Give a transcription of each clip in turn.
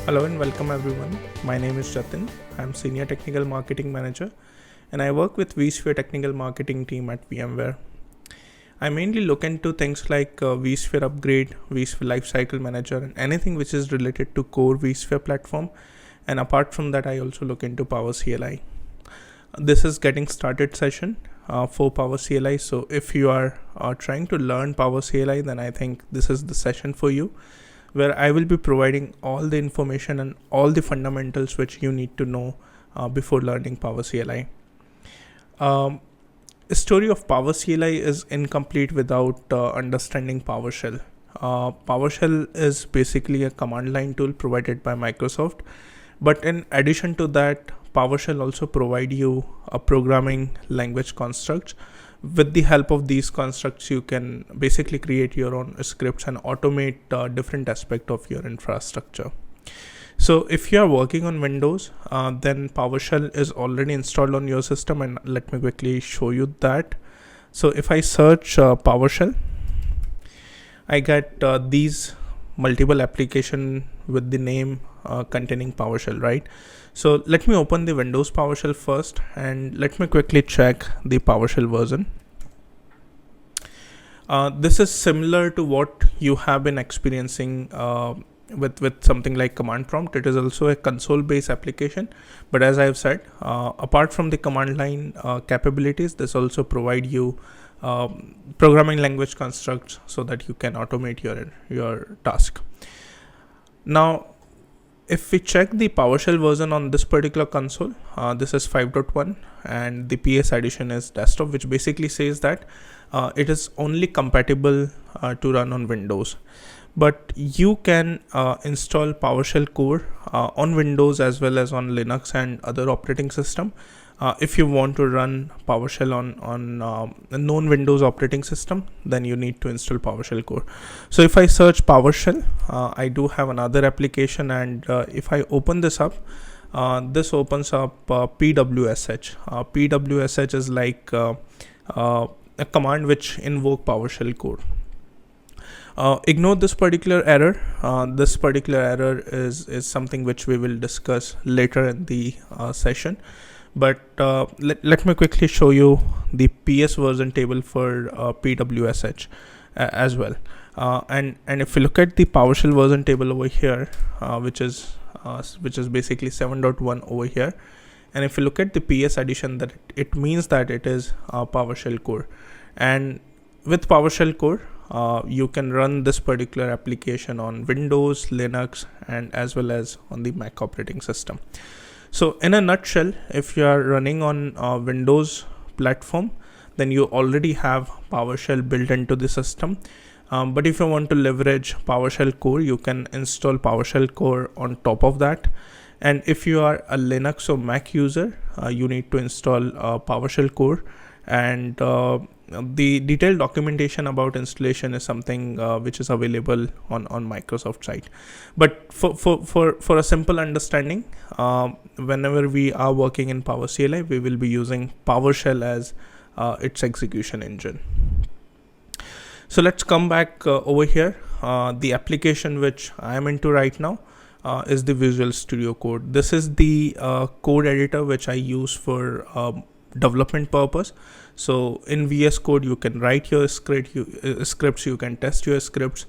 Hello and welcome everyone. My name is Jatin. I'm Senior Technical Marketing Manager and I work with vSphere Technical Marketing team at VMware. I mainly look into things like vSphere Upgrade, vSphere Lifecycle Manager and anything which is related to core vSphere platform. And apart from that, I also look into Power CLI. This is getting started session for Power CLI. So if you are trying to learn Power CLI, then I think this is the session for you, where I will be providing all the information and all the fundamentals which you need to know before learning Power CLI. The story of Power CLI is incomplete without understanding PowerShell. PowerShell is basically a command line tool provided by Microsoft, but in addition to that, PowerShell also provide you a programming language constructs. With the help of these constructs, you can basically create your own scripts and automate different aspects of your infrastructure. So if you are working on Windows, then PowerShell is already installed on your system, and let me quickly show you that. So if I search PowerShell, I get these multiple application with the name containing PowerShell, right? So let me open the Windows PowerShell first and let me quickly check the PowerShell version. This is similar to what you have been experiencing with something like command prompt. It is also a console based application, but as I have said, apart from the command line capabilities, this also provide you programming language constructs so that you can automate your task. Now, if we check the PowerShell version on this particular console, this is 5.1 and the PS edition is desktop, which basically says that it is only compatible to run on Windows. But you can install PowerShell core on Windows as well as on Linux and other operating system. If you want to run PowerShell on a non-Windows operating system, then you need to install PowerShell core. So if I search PowerShell, I do have another application, and if I open this up, this opens up PWSH. PWSH is like a command which invoke PowerShell core. Ignore this particular error. This particular error is something which we will discuss later in the session. But let me quickly show you the PS version table for PWSH as well. And if you look at the PowerShell version table over here, which is basically 7.1 over here, and if you look at the PS edition, that it means that it is PowerShell core. And with PowerShell core, you can run this particular application on Windows, Linux, and as well as on the Mac operating system. So in a nutshell, if you are running on Windows platform, then you already have PowerShell built into the system. But if you want to leverage PowerShell core, you can install PowerShell core on top of that. And if you are a Linux or Mac user, you need to install PowerShell core. And the detailed documentation about installation is something which is available on Microsoft site. But for a simple understanding, whenever we are working in Power CLI, we will be using PowerShell as its execution engine. So let's come back over here. The application which I am into right now is the Visual Studio Code. This is the code editor which I use for development purpose. So in VS Code, you can write your scripts, you can test your scripts,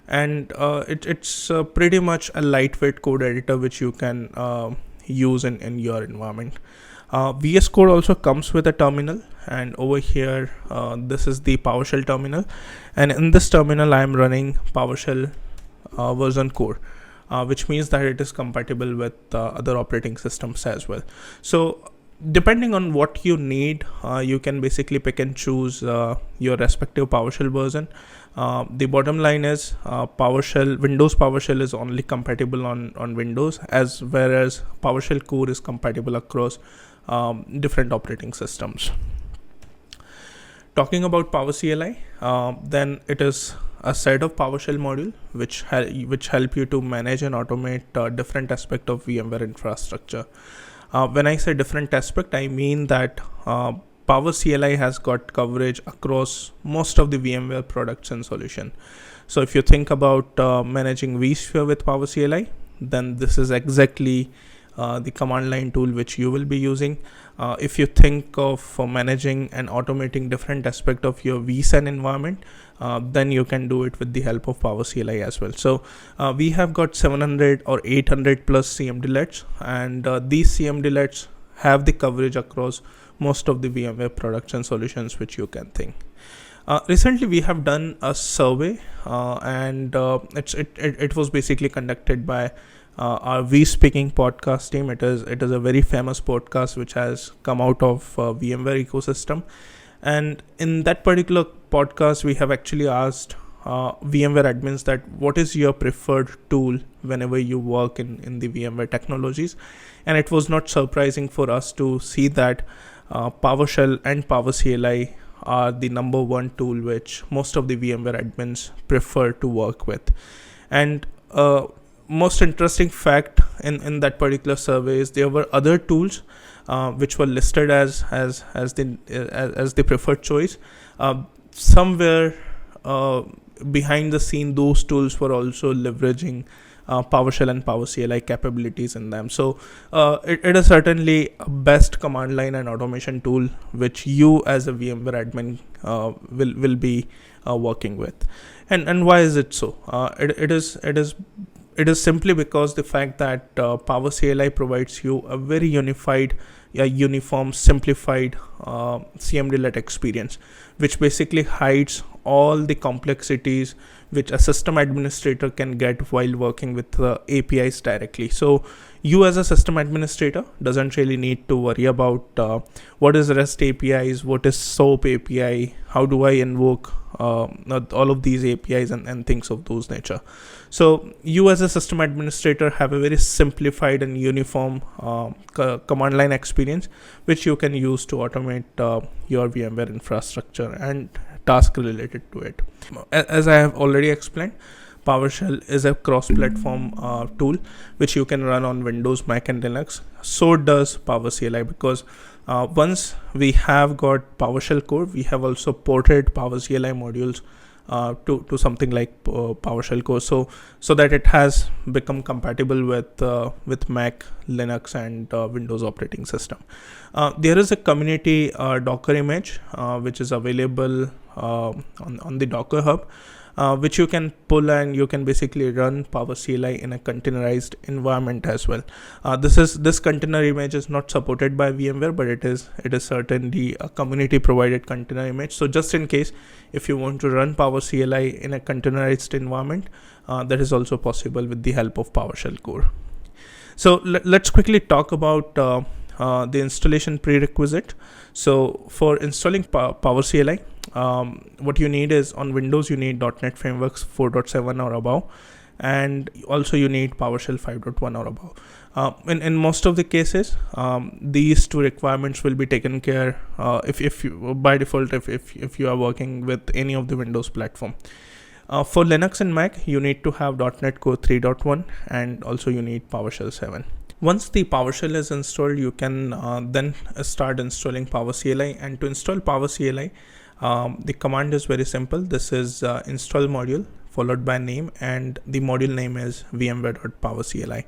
and it's pretty much a lightweight code editor which you can use in your environment. VS Code also comes with a terminal, and over here this is the PowerShell terminal, and in this terminal I am running PowerShell version core, which means that it is compatible with other operating systems as well. So depending on what you need, you can basically pick and choose your respective PowerShell version. The bottom line is Windows PowerShell is only compatible on Windows, whereas PowerShell core is compatible across different operating systems. Talking about Power CLI, then it is a set of PowerShell module which help you to manage and automate different aspects of VMware infrastructure. When I say different aspect, I mean that Power CLI has got coverage across most of the VMware products and solution. So if you think about managing vSphere with Power CLI, then this is exactly the command line tool which you will be using. If you think of managing and automating different aspect of your vSAN environment, then you can do it with the help of Power CLI as well. So we have got 700 or 800 plus CMD-LEDs, and these CMD-LEDs have the coverage across most of the VMware production solutions which you can think. Recently we have done a survey, and it was basically conducted by our vSpeaking podcast team. It is a very famous podcast which has come out of VMware ecosystem, and in that particular podcast we have actually asked VMware admins that what is your preferred tool whenever you work in the VMware technologies. And it was not surprising for us to see that PowerShell and Power CLI are the number one tool which most of the VMware admins prefer to work with. And most interesting fact in that particular survey is there were other tools which were listed as the preferred choice. Somewhere behind the scene, those tools were also leveraging PowerShell and Power CLI capabilities in them. So it is certainly a best command line and automation tool which you as a VMware admin will be working with. And why is it so? It is simply because the fact that Power CLI provides you a very uniform, simplified CMD-led experience, which basically hides all the complexities which a system administrator can get while working with APIs directly. So you as a system administrator doesn't really need to worry about what is REST APIs, what is SOAP API, how do I invoke all of these APIs and things of those nature. So you as a system administrator have a very simplified and uniform command line experience which you can use to automate your VMware infrastructure and tasks related to it. As I have already explained, PowerShell is a cross-platform tool which you can run on Windows, Mac and Linux. So does Power CLI, because once we have got PowerShell core, we have also ported Power CLI modules to something like PowerShell core, so that it has become compatible with Mac, Linux and Windows operating system. There is a community Docker image which is available on the Docker Hub, which you can pull, and you can basically run Power CLI in a containerized environment as well. This container image is not supported by VMware, but it is certainly a community provided container image. So just in case if you want to run Power CLI in a containerized environment, that is also possible with the help of PowerShell core. So let's quickly talk about the installation prerequisite. So for installing Power CLI, what you need is, on Windows you need .NET Frameworks 4.7 or above, and also you need PowerShell 5.1 or above. In most of the cases, these two requirements will be taken care if you, by default, if you are working with any of the Windows platform. For Linux and Mac, you need to have .NET Core 3.1 and also you need PowerShell 7. Once the PowerShell is installed, you can then start installing Power CLI. And to install Power CLI, the command is very simple. This is install module followed by name, and the module name is vmware.powercli.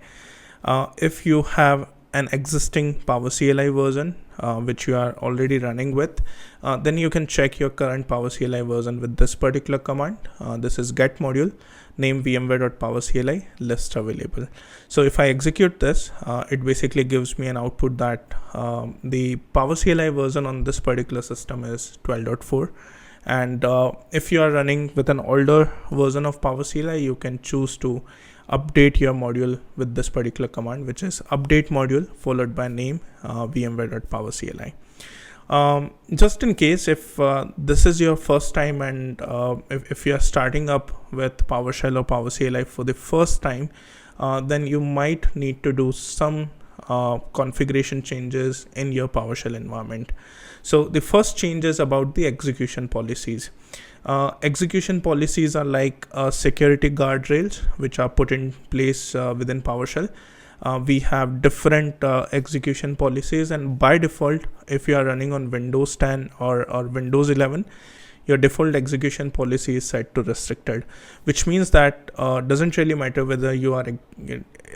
If you have an existing Power CLI version which you are already running with, then you can check your current Power CLI version with this particular command. This is get module name vmware.powercli list available. So if I execute this, it basically gives me an output that the Power CLI version on this particular system is 12.4. And if you are running with an older version of Power CLI, you can choose to update your module with this particular command, which is update module followed by name vmware.powercli. Just in case if this is your first time, and if you are starting up with PowerShell or Power CLI for the first time, then you might need to do some configuration changes in your PowerShell environment. So the first change is about the execution policies. Execution policies are like security guardrails which are put in place within PowerShell. We have different execution policies, and by default, if you are running on Windows 10 or Windows 11, your default execution policy is set to restricted, which means that doesn't really matter whether you are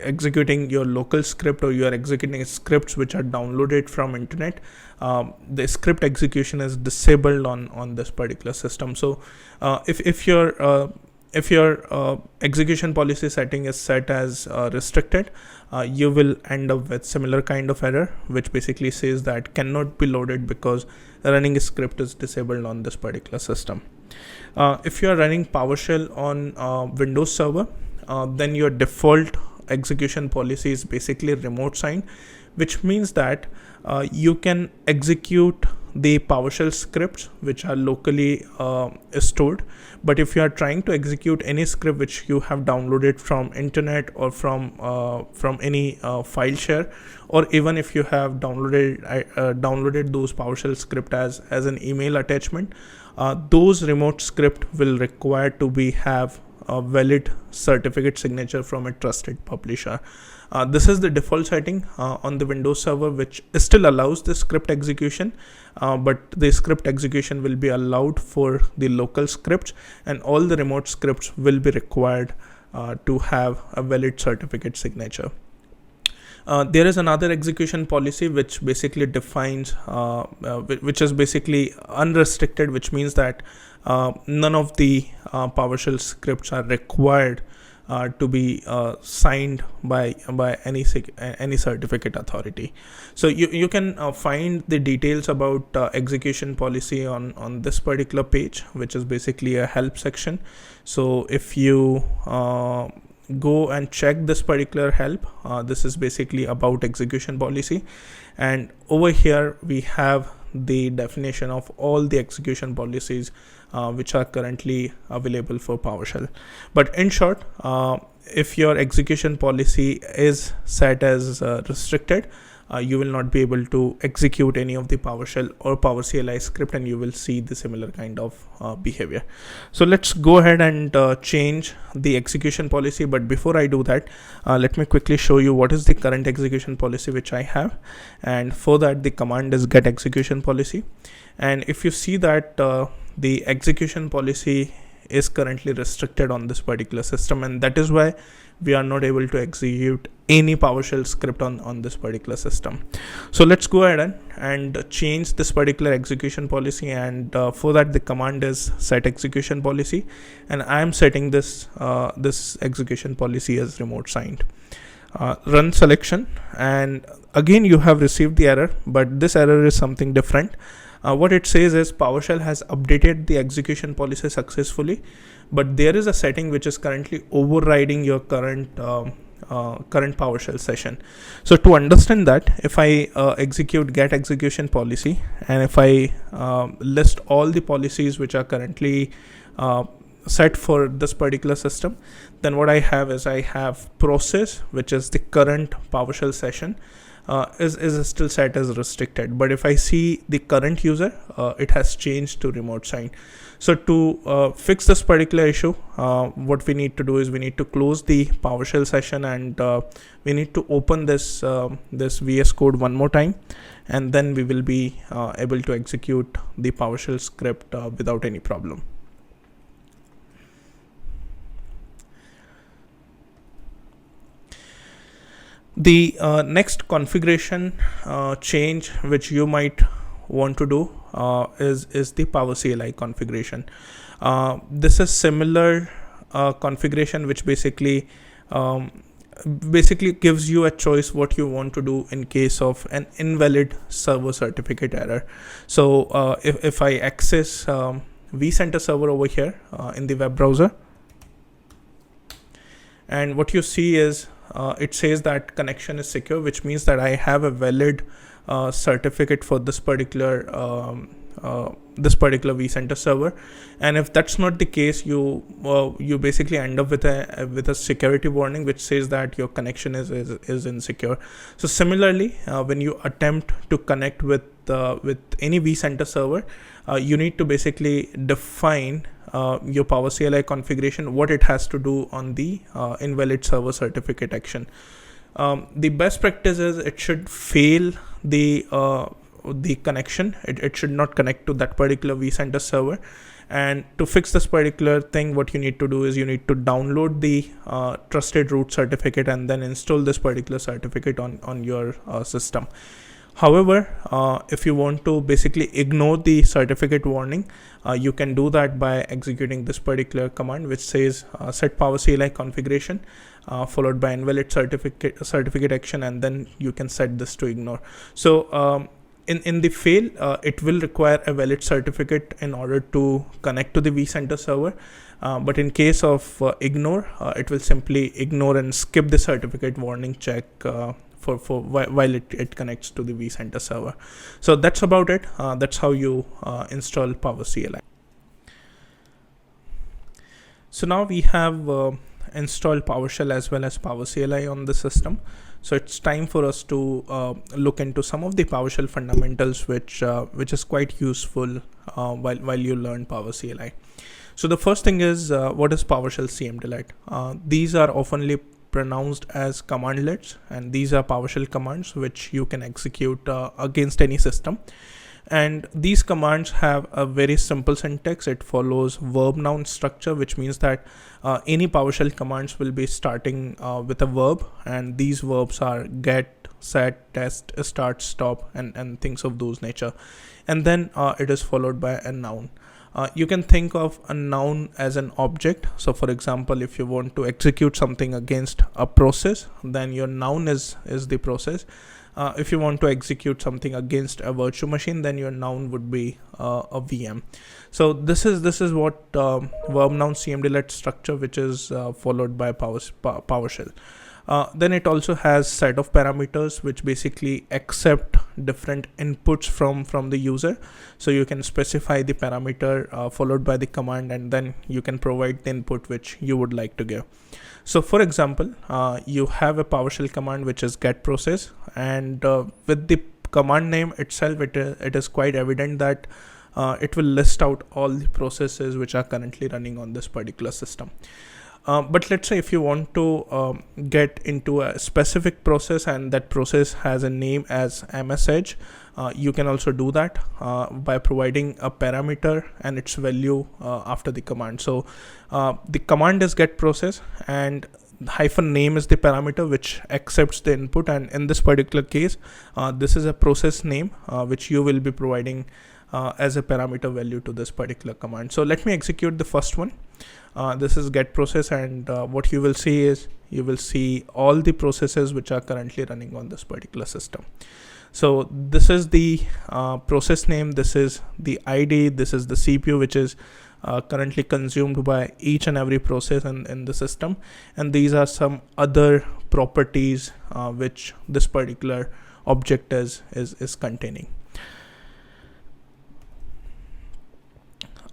executing your local script or you are executing scripts which are downloaded from internet. The script execution is disabled on this particular system. So if your execution policy setting is set as restricted, you will end up with similar kind of error, which basically says that cannot be loaded because running a script is disabled on this particular system. If you are running PowerShell on Windows Server, then your default execution policy is basically remote signed, which means that you can execute the PowerShell scripts which are locally stored. But if you are trying to execute any script which you have downloaded from internet or from any file share, or even if you have downloaded those PowerShell script as an email attachment, those remote script will require to have a valid certificate signature from a trusted publisher. This is the default setting on the Windows Server, which still allows the script execution, but the script execution will be allowed for the local scripts, and all the remote scripts will be required to have a valid certificate signature. There is another execution policy which basically defines, which is basically unrestricted, which means that none of the PowerShell scripts are required to be signed by any certificate authority. So you can find the details about execution policy on this particular page, which is basically a help section. So if you go and check this particular help, this is basically about execution policy, and over here we have the definition of all the execution policies which are currently available for PowerShell. But in short, if your execution policy is set as restricted, you will not be able to execute any of the PowerShell or PowerCLI script, and you will see the similar kind of behavior. So let's go ahead and change the execution policy. But before I do that, let me quickly show you what is the current execution policy which I have. And for that, the command is get execution policy. And if you see that the execution policy is currently restricted on this particular system, and that is why we are not able to execute any PowerShell script on this particular system. So let's go ahead and change this particular execution policy, and for that the command is set execution policy, and I am setting this this execution policy as remote signed. Run selection, and again you have received the error, but this error is something different. What it says is PowerShell has updated the execution policy successfully, but there is a setting which is currently overriding your current PowerShell session. So to understand that, if I execute get execution policy, and if I list all the policies which are currently set for this particular system, then what I have is I have process, which is the current PowerShell session, is still set as restricted. But if I see the current user, it has changed to remote sign. So to fix this particular issue, what we need to do is we need to close the PowerShell session, and we need to open this this VS Code one more time, and then we will be able to execute the PowerShell script without any problem. The next configuration change which you might want to do is the PowerCLI configuration. This is similar configuration which basically gives you a choice what you want to do in case of an invalid server certificate error. So if I access vCenter server over here in the web browser, and what you see is it says that connection is secure, which means that I have a valid certificate for this particular vCenter server. And if that's not the case, you basically end up with a security warning which says that your connection is insecure. So similarly, when you attempt to connect with any vCenter server, you need to basically define your PowerCLI configuration, what it has to do on the invalid server certificate action. The best practice is it should fail the connection. It should not connect to that particular vCenter server, And to fix this particular thing, what you need to do is you need to download the trusted root certificate and then install this particular certificate on your system. However, if you want to basically ignore the certificate warning, you can do that by executing this particular command, which says set power CLI configuration followed by invalid certificate action, and then you can set this to ignore. So in the fail, it will require a valid certificate in order to connect to the vCenter server. But in case of ignore, it will simply ignore and skip the certificate warning check while it connects to the vCenter server. So that's about it. That's how you install Power CLI. So now we have installed PowerShell as well as Power CLI on the system. So it's time for us to look into some of the PowerShell fundamentals, which is quite useful while you learn Power CLI. So the first thing is what is PowerShell cmdelete? These are oftenly pronounced as commandlets, and these are PowerShell commands which you can execute against any system. And these commands have a very simple syntax. It follows verb noun structure, which means that any PowerShell commands will be starting with a verb, and these verbs are get, set, test, start, stop, and things of those nature. And then it is followed by a noun. You can think of a noun as an object. So for example, if you want to execute something against a process, then your noun is the process. If you want to execute something against a virtual machine, then your noun would be a VM. So this is what verb noun cmdelete structure, which is followed by PowerShell. Then it also has set of parameters which basically accept different inputs from the user. So you can specify the parameter followed by the command, and then you can provide the input which you would like to give. So for example, you have a PowerShell command which is get process, and with the command name itself, it is quite evident that it will list out all the processes which are currently running on this particular system. But let's say if you want to get into a specific process and that process has a name as MS Edge, you can also do that by providing a parameter and its value after the command. So the command is get process, and hyphen name is the parameter which accepts the input, and in this particular case this is a process name which you will be providing as a parameter value to this particular command. So let me execute the first one. This is get process, and what you will see is you will see all the processes which are currently running on this particular system. So this is the process name, this is the ID, this is the CPU which is currently consumed by each and every process in the system, and these are some other properties which this particular object is containing.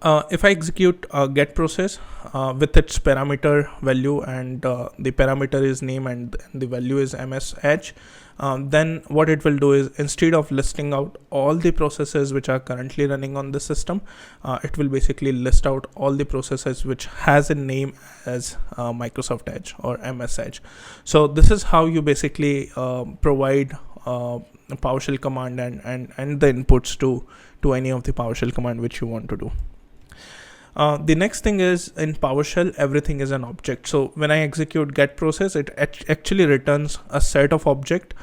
If I execute get process with its parameter value, and the parameter is name and the value is MS Edge, then what it will do is, instead of listing out all the processes which are currently running on the system, it will basically list out all the processes which has a name as Microsoft Edge or MS Edge. So this is how you basically provide a PowerShell command and the inputs to any of the PowerShell command which you want to do. The next thing is, in PowerShell, everything is an object. So when I execute get process, it actually returns a set of object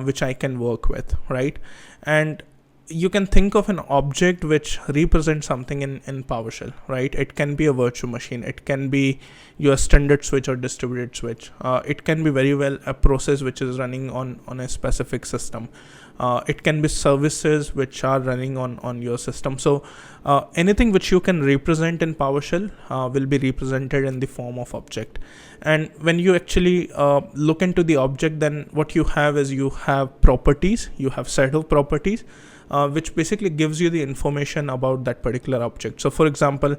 which I can work with, right? And you can think of an object which represents something in PowerShell, right? It can be a virtual machine, it can be your standard switch or distributed switch, it can be very well a process which is running on a specific system. It can be services which are running on your system. So anything which you can represent in PowerShell will be represented in the form of object. And when you actually look into the object, then what you have is you have properties, you have set of properties which basically gives you the information about that particular object. So for example,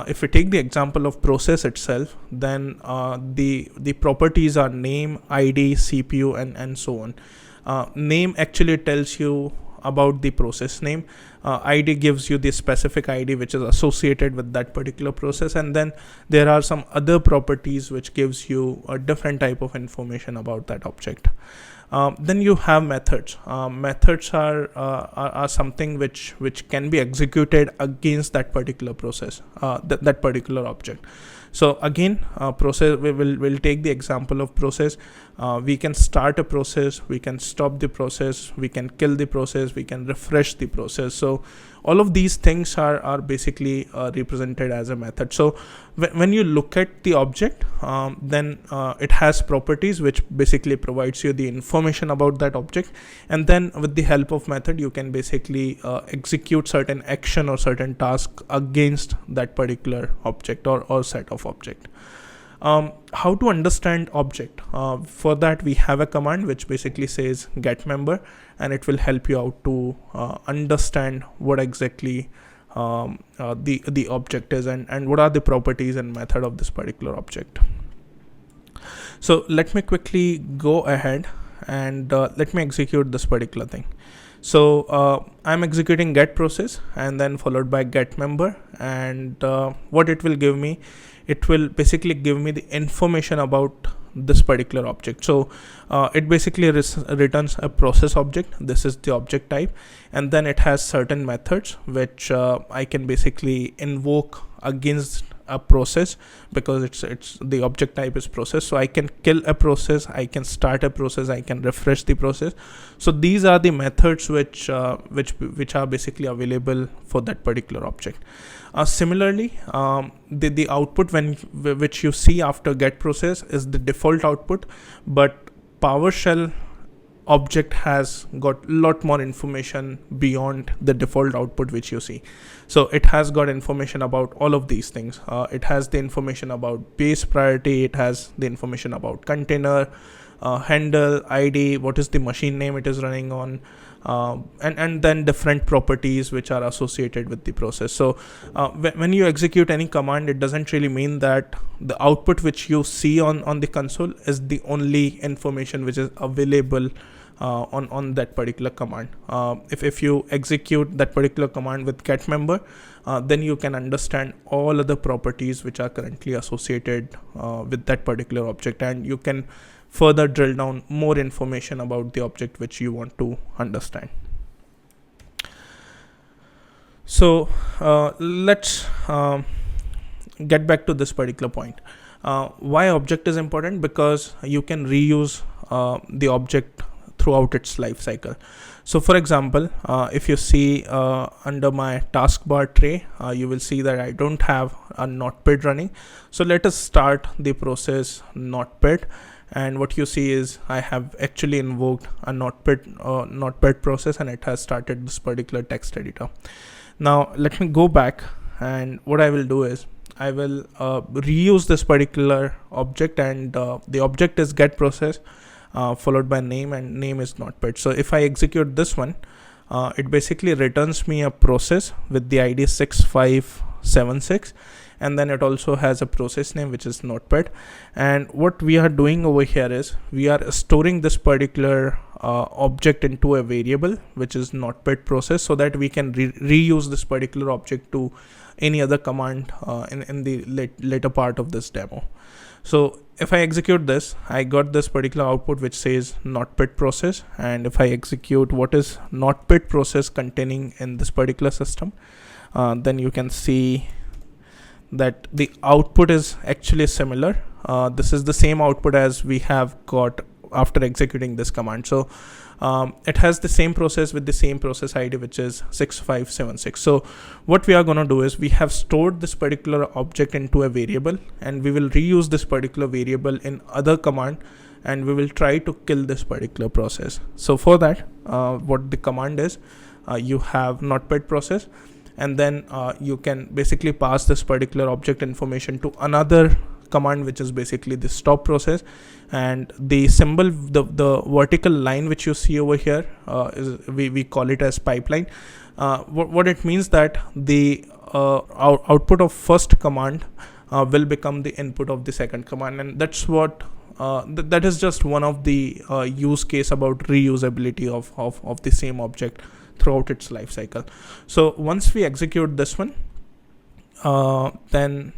if we take the example of process itself, then the properties are name, ID, CPU, and so on. Name actually tells you about the process name. ID gives you the specific ID which is associated with that particular process, and then there are some other properties which gives you a different type of information about that object. Then you have methods. Methods are something which can be executed against that particular process, that particular object. So again, process, we'll take the example of process. We can start a process, we can stop the process, we can kill the process, we can refresh the process. So all of these things are basically represented as a method. So when you look at the object, then it has properties which basically provides you the information about that object, and then with the help of method you can basically execute certain action or certain task against that particular object or set of object. How to understand object? For that we have a command which basically says get member, and it will help you out to understand what exactly the object is and what are the properties and method of this particular object. So let me quickly go ahead and let me execute this particular thing. So I'm executing get process and then followed by get member, and what it will give me, it will basically give me the information about this particular object. So it basically returns a process object. This is the object type, and then it has certain methods which I can basically invoke against a process, because it's the object type is process. So I can kill a process, I can start a process, I can refresh the process. So these are the methods which are basically available for that particular object. Similarly, the output which you see after get process is the default output, but PowerShell object has got a lot more information beyond the default output which you see. So it has got information about all of these things. It has the information about base priority, it has the information about container, handle, ID, what is the machine name it is running on, and then different properties which are associated with the process. So when you execute any command, it doesn't really mean that the output which you see on the console is the only information which is available on that particular command. If you execute that particular command with get member, then you can understand all other properties which are currently associated with that particular object, and you can further drill down more information about the object which you want to understand. So let's get back to this particular point. Why object is important? Because you can reuse the object throughout its life cycle. So for example, if you see under my taskbar tray, you will see that I don't have a notepad running. So let us start the process notepad, and what you see is I have actually invoked a notepad process, and it has started this particular text editor. Now let me go back, and what I will do is I will reuse this particular object, and the object is get process followed by name, and name is notepad. So if I execute this one, it basically returns me a process with the ID 6576, and then it also has a process name which is notepad. And what we are doing over here is we are storing this particular object into a variable which is notepad process, so that we can reuse this particular object to any other command in the later part of this demo. So if I execute this, I got this particular output which says notepad process, and if I execute what is notepad process containing in this particular system, then you can see that the output is actually similar. This is the same output as we have got after executing this command. So it has the same process with the same process ID which is 6576. So what we are going to do is we have stored this particular object into a variable, and we will reuse this particular variable in other command, and we will try to kill this particular process. So for that, what the command is, you have notepad process, and then you can basically pass this particular object information to another command which is basically the stop process. And the symbol, the vertical line which you see over here, is we call it as pipeline. What it means that the output of first command will become the input of the second command, and that's what that is just one of the use case about reusability of the same object throughout its life cycle. So once we execute this one, then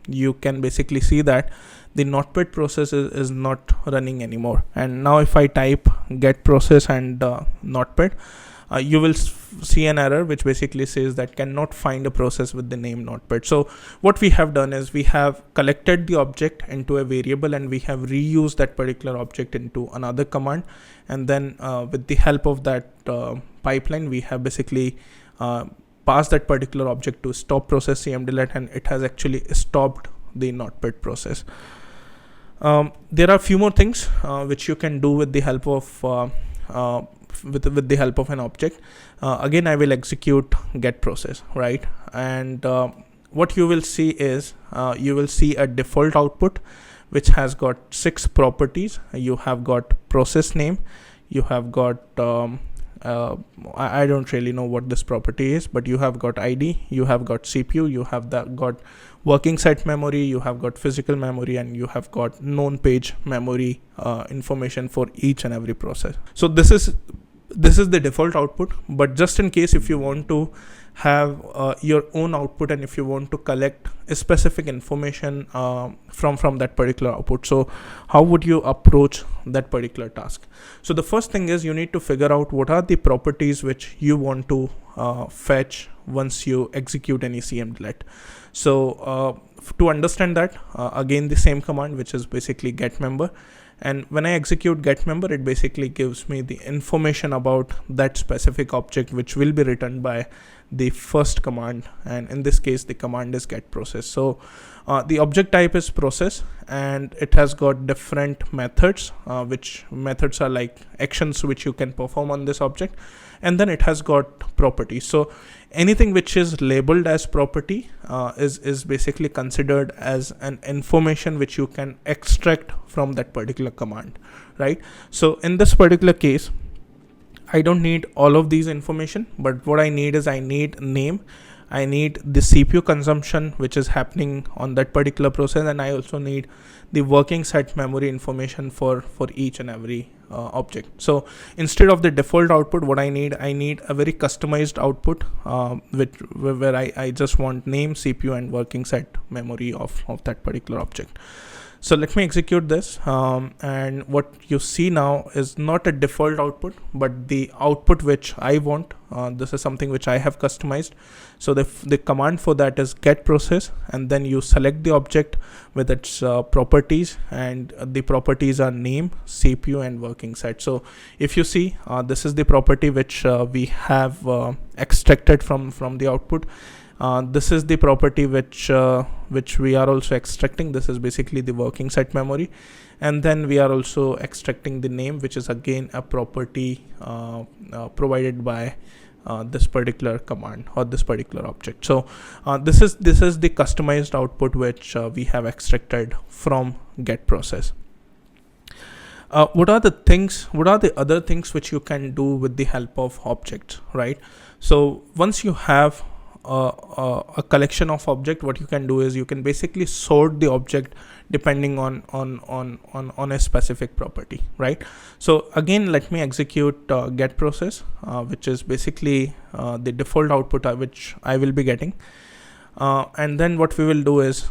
you can basically see that the notepad process is not running anymore. And now if I type get process and notepad, you will see an error which basically says that cannot find a process with the name notepad. So what we have done is we have collected the object into a variable and we have reused that particular object into another command, and then with the help of that pipeline we have basically passed that particular object to stop process cmdelete, and it has actually stopped the notepad process. There are a few more things which you can do with the help of with the help of an object. Again, I will execute get process, right? And what you will see is you will see a default output which has got 6 properties. You have got process name, you have got I don't really know what this property is, but you have got ID, you have got CPU, you have got working set memory, you have got physical memory, and you have got known page memory information for each and every process. So this is the default output, but just in case if you want to have your own output and if you want to collect a specific information from that particular output, so how would you approach that particular task? So the first thing is you need to figure out what are the properties which you want to fetch once you execute any cmdelete. So to understand that, again the same command, which is basically get member. And when I execute get member, it basically gives me the information about that specific object which will be written by the first command, and in this case the command is get process. So the object type is process, and it has got different methods, which methods are like actions which you can perform on this object, and then it has got properties. So anything which is labeled as property is basically considered as an information which you can extract from that particular command, right? So in this particular case, I don't need all of these information, but what I need is I need name, I need the CPU consumption which is happening on that particular process, and I also need the working set memory information for each and every object. So instead of the default output, what I need a very customized output where I just want name, CPU, and working set memory of that particular object. So let me execute this, and what you see now is not a default output, but the output which I want. This is something which I have customized. So the command for that is get process, and then you select the object with its properties, and the properties are name, CPU, and working set. So if you see, this is the property which we have extracted from the output. This is the property which we are also extracting. This is basically the working set memory, and then we are also extracting the name, which is again a property provided by this particular command or this particular object. So this is the customized output which we have extracted from get process. What are the other things which you can do with the help of objects, right? So once you have a collection of object, what you can do is you can basically sort the object depending on a specific property, right? So again, let me execute get process, which is basically the default output which I will be getting, and then what we will do is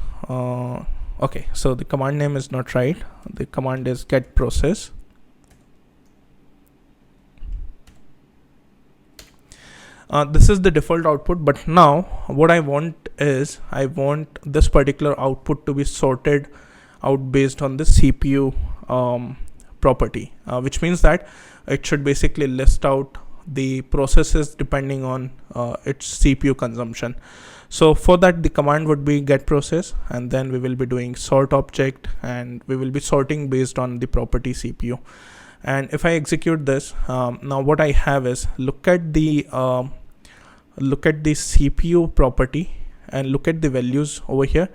okay, so the command name is not right. The command is get process. This is the default output, but now what I want is I want this particular output to be sorted out based on the CPU property, which means that it should basically list out the processes depending on its CPU consumption. So for that, the command would be get process, and then we will be doing sort object, and we will be sorting based on the property CPU. And if I execute this, now what I have is look at the CPU property and look at the values over here.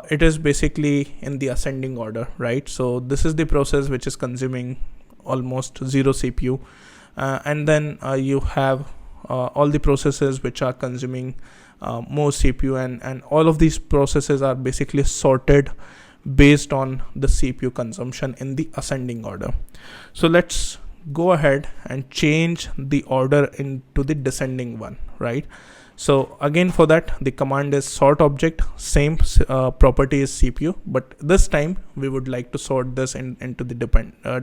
It is basically in the ascending order, right? So this is the process which is consuming almost 0 CPU, and then you have all the processes which are consuming more CPU, and all of these processes are basically sorted based on the CPU consumption in the ascending order. So let's go ahead and change the order into the descending one, right? So again, for that, the command is sort object, same property is CPU, but this time we would like to sort this into the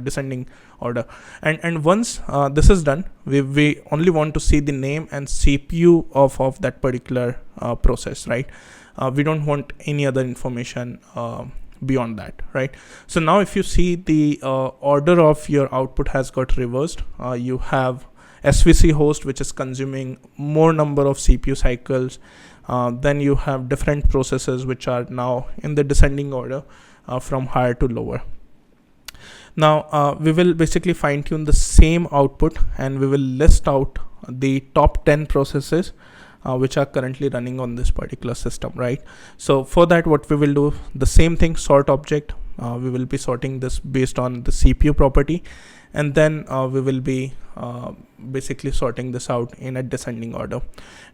descending order. And once this is done, we only want to see the name and CPU of that particular process, right? We don't want any other information beyond that, right? So now if you see, the order of your output has got reversed. You have SVC host, which is consuming more number of CPU cycles. Then you have different processes which are now in the descending order from higher to lower. Now we will basically fine tune the same output, and we will list out the top 10 processes which are currently running on this particular system, right? So for that, what we will do, the same thing, sort object. We will be sorting this based on the CPU property, and then we will be basically sorting this out in a descending order.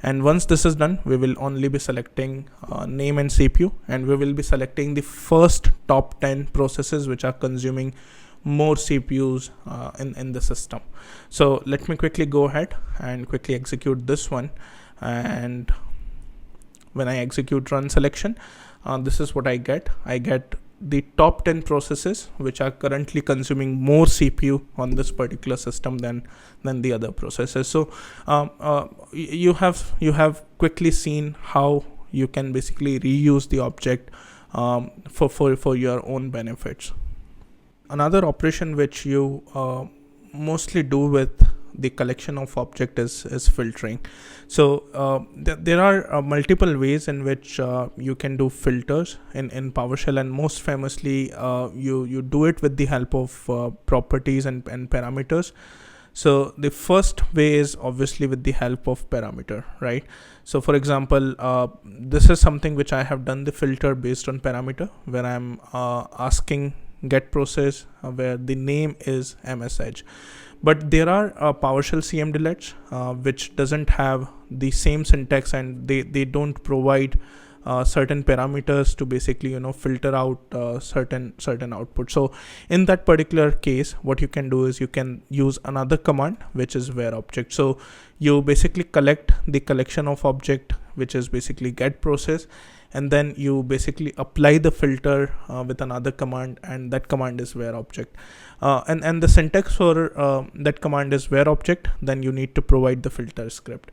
And once this is done, we will only be selecting name and CPU, and we will be selecting the first top 10 processes which are consuming more CPUs in the system. So let me quickly go ahead and quickly execute this one. And when I execute run selection, this is what I get. I get the top 10 processes which are currently consuming more CPU on this particular system than the other processes. So you have quickly seen how you can basically reuse the object for your own benefits. Another operation which you mostly do with the collection of object is filtering. So there are multiple ways in which you can do filters in PowerShell, and most famously you do it with the help of properties and parameters. So the first way is obviously with the help of parameter, right? So for example, this is something which I have done the filter based on parameter, where I'm asking get process where the name is MSH. But there are PowerShell CMDlets which doesn't have the same syntax, and they don't provide certain parameters to basically filter out certain output. So in that particular case, what you can do is you can use another command, which is where object. So you basically collect the collection of object, which is basically get process, and then you basically apply the filter with another command, and that command is where object. And the syntax for that command is where object. Then you need to provide the filter script.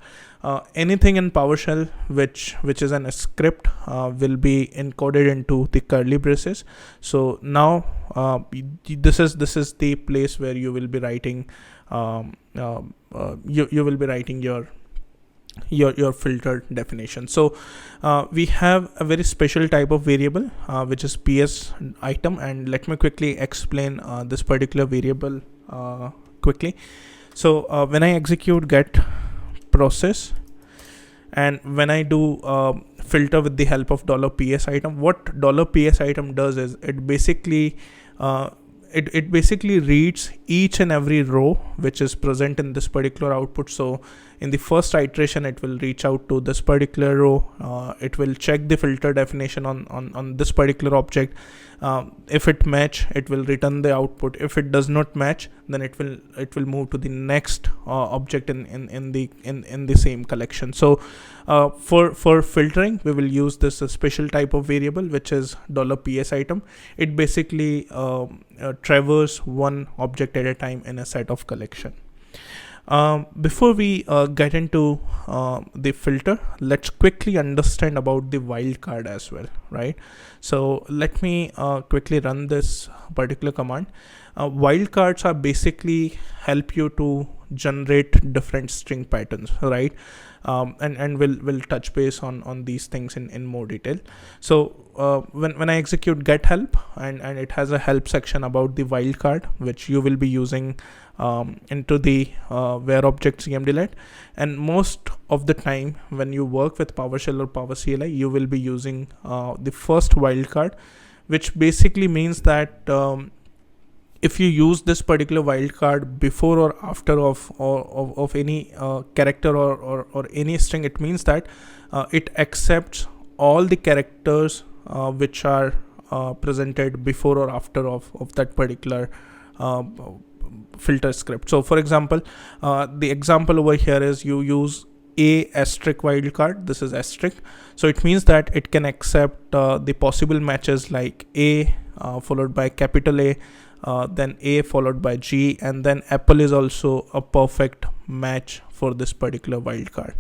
Anything in PowerShell which is a script will be encoded into the curly braces. So now this is the place where you will be writing you will be writing your filter definition. So we have a very special type of variable which is PS item, and let me quickly explain this particular variable quickly. So when I execute get process, and when I do filter with the help of $PS item, what $PS item does is it basically it basically reads each and every row which is present in this particular output. So in the first iteration, it will reach out to this particular row. It will check the filter definition on this particular object. If it match, it will return the output. If it does not match, then it will move to the next object in the same collection. So for filtering, we will use this special type of variable which is $PS item. It basically traverse one object at a time in a set of collection. Before we get into the filter, let's quickly understand about the wildcard as well, right? So let me quickly run this particular command. Wildcards are basically help you to generate different string patterns, right? And we'll touch base on these things in more detail. So when I execute get help, and it has a help section about the wildcard, which you will be using into the where object CMDlet. And most of the time when you work with PowerShell or PowerCLI, you will be using the first wildcard, which basically means that if you use this particular wildcard before or after of any character or any string, it means that it accepts all the characters which are presented before or after of that particular filter script. So for example, the example over here is you use a asterisk wildcard. This is asterisk, so it means that it can accept the possible matches like a followed by capital A, then A followed by G, and then Apple is also a perfect match for this particular wildcard.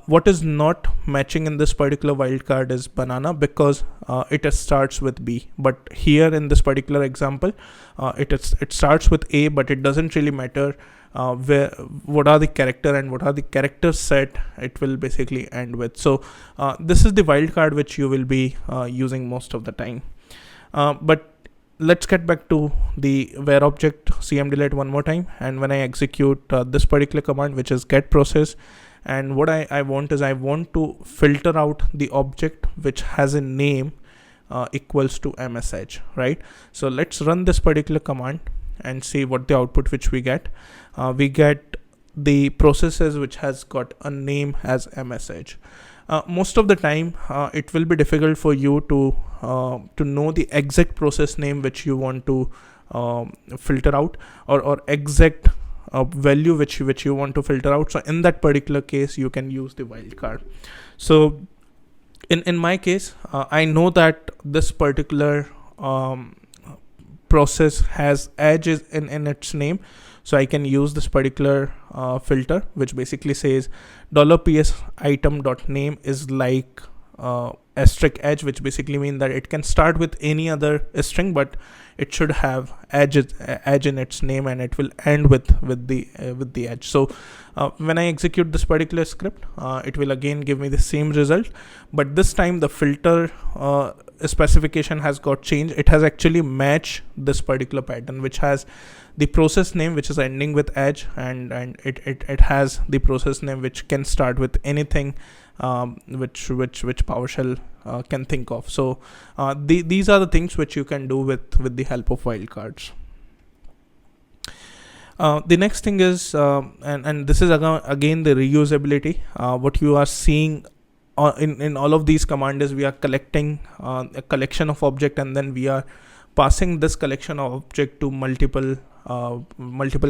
What is not matching in this particular wildcard is banana, because it starts with B. But here in this particular example, it starts with A, but it doesn't really matter what are the character and what are the character set it will basically end with. So this is the wildcard which you will be using most of the time. But let's get back to the where object cmdelete one more time, and when I execute this particular command, which is get process, and what I want is I want to filter out the object which has a name equals to msh, right? So let's run this particular command and see what the output which we get. We get the processes which has got a name as msh. Most of the time it will be difficult for you to know the exact process name which you want to filter out, or exact value which you want to filter out. So in that particular case you can use the wildcard. So in my case, I know that this particular process has edges in its name, so I can use this particular filter, which basically says $ps item.name is like asterisk edge, which basically means that it can start with any other string, but it should have edge in its name, and it will end with the edge. So when I execute this particular script, it will again give me the same result, but this time the filter specification has got changed. It has actually matched this particular pattern, which has the process name which is ending with edge, and it has the process name which can start with anything which PowerShell can think of. So these are the things which you can do with the help of wildcards. The next thing is, and this is again the reusability. What you are seeing in all of these commands is we are collecting a collection of object, and then we are passing this collection of object to multiple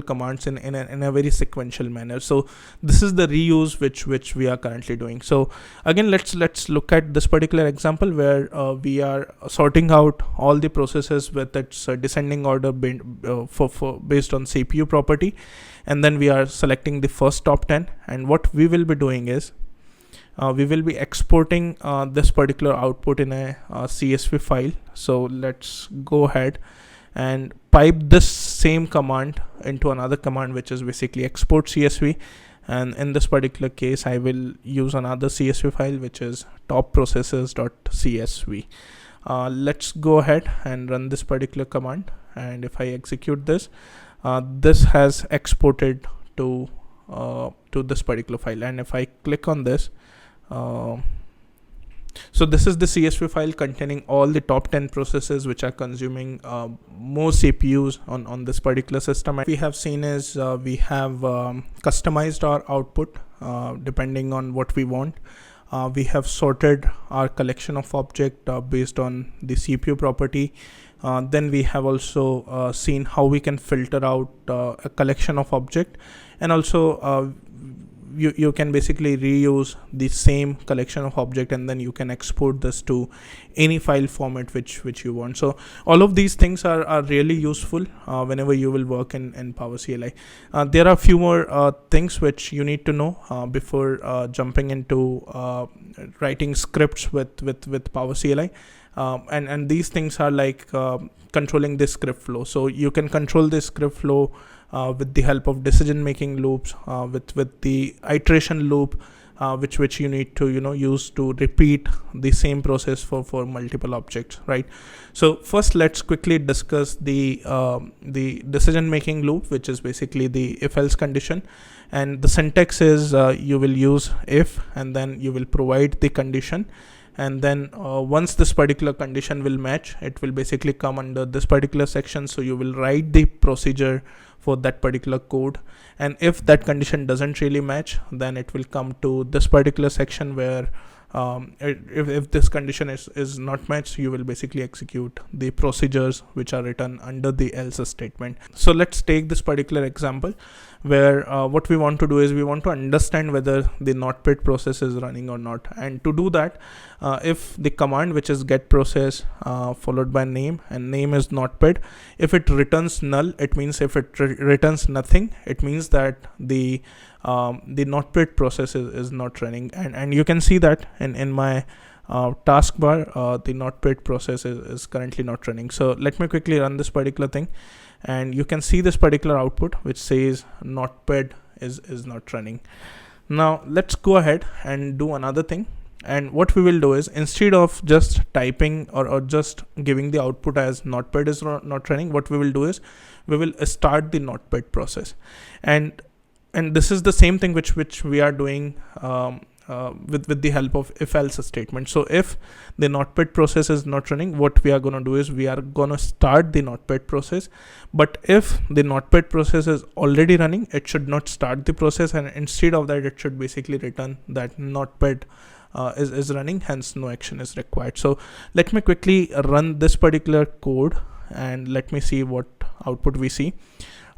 commands in a very sequential manner. So this is the reuse which we are currently doing. So again, let's look at this particular example where we are sorting out all the processes with its descending order for based on CPU property, and then we are selecting the first top 10. And what we will be doing is we will be exporting this particular output in a CSV file. So let's go ahead and pipe this same command into another command, which is basically export CSV. And in this particular case, I will use another CSV file, which is top processes.csv. Let's go ahead and run this particular command. And if I execute this, this has exported to this particular file. And if I click on this, so this is the CSV file containing all the top 10 processes which are consuming more CPUs on this particular system. And we have seen is we have customized our output depending on what we want. We have sorted our collection of object based on the CPU property. Then we have also seen how we can filter out a collection of object, and also you can basically reuse the same collection of object, and then you can export this to any file format which you want. So all of these things are really useful whenever you will work in Power CLI. There are a few more things which you need to know before jumping into writing scripts with Power CLI. And these things are like controlling the script flow. So you can control the script flow with the help of decision making loops, with the iteration loop, which you need to use to repeat the same process for multiple objects, right? So first let's quickly discuss the decision making loop, which is basically the if else condition. And the syntax is you will use if, and then you will provide the condition, and then once this particular condition will match, it will basically come under this particular section. So you will write the procedure for that particular code, and if that condition doesn't really match, then it will come to this particular section where if this condition is not matched, you will basically execute the procedures which are written under the else statement. So let's take this particular example where what we want to do is we want to understand whether the notepad process is running or not. And to do that, if the command, which is get process followed by name, and name is notepad, if it returns null, it means if it returns nothing, it means that the notepad process is not running. And you can see that in my taskbar, the notepad process is currently not running. So let me quickly run this particular thing, and you can see this particular output which says notepad is not running. Now let's go ahead and do another thing. And what we will do is, instead of just typing or just giving the output as notepad is not running, what we will do is we will start the notepad process. And this is the same thing which we are doing with the help of if else statement. So if the notepad process is not running, what we are going to do is we are going to start the notepad process. But if the notepad process is already running, it should not start the process, and instead of that it should basically return that notepad is running, hence no action is required. So let me quickly run this particular code and let me see what output we see.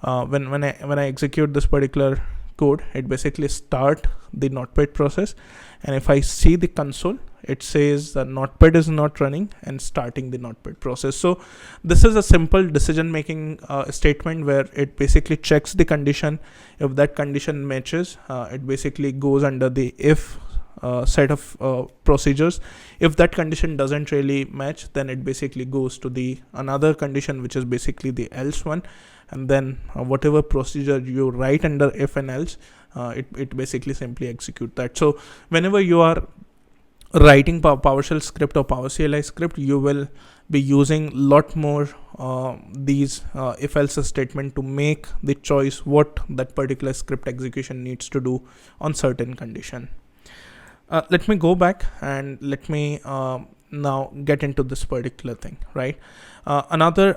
When I execute this particular code, it basically start the notepad process, and if I see the console, it says that notepad is not running and starting the notepad process. So this is a simple decision making statement where it basically checks the condition. If that condition matches, it basically goes under the if set of procedures. If that condition doesn't really match, then it basically goes to the another condition, which is basically the else one, and then whatever procedure you write under if and else, it basically simply execute that. So whenever you are writing PowerShell script or PowerCLI script, you will be using lot more these if else statement to make the choice what that particular script execution needs to do on certain condition. Let me go back and let me now get into this particular thing, right? Another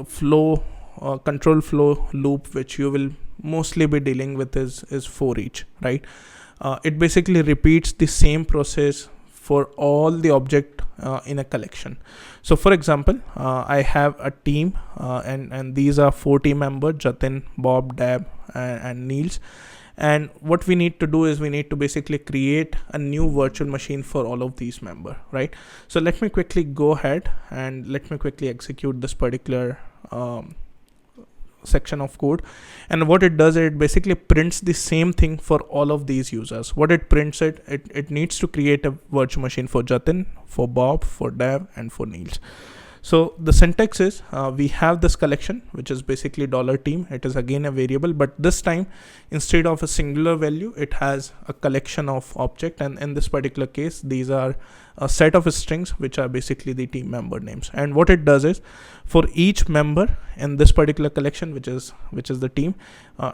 flow control flow loop which you will mostly be dealing with is for each, right? It basically repeats the same process for all the object in a collection. So for example, I have a team and these are 4 team members: Jatin, Bob, Dab, and Niels. And what we need to do is we need to basically create a new virtual machine for all of these members, right? So let me quickly go ahead and let me quickly execute this particular section of code. And what it does, it basically prints the same thing for all of these users. What it prints, it needs to create a virtual machine for Jatin, for Bob, for Dev, and for Niels. So the syntax is we have this collection which is basically $team. It is again a variable, but this time instead of a singular value, it has a collection of object, and in this particular case these are a set of strings which are basically the team member names. And what it does is for each member in this particular collection, which is the team,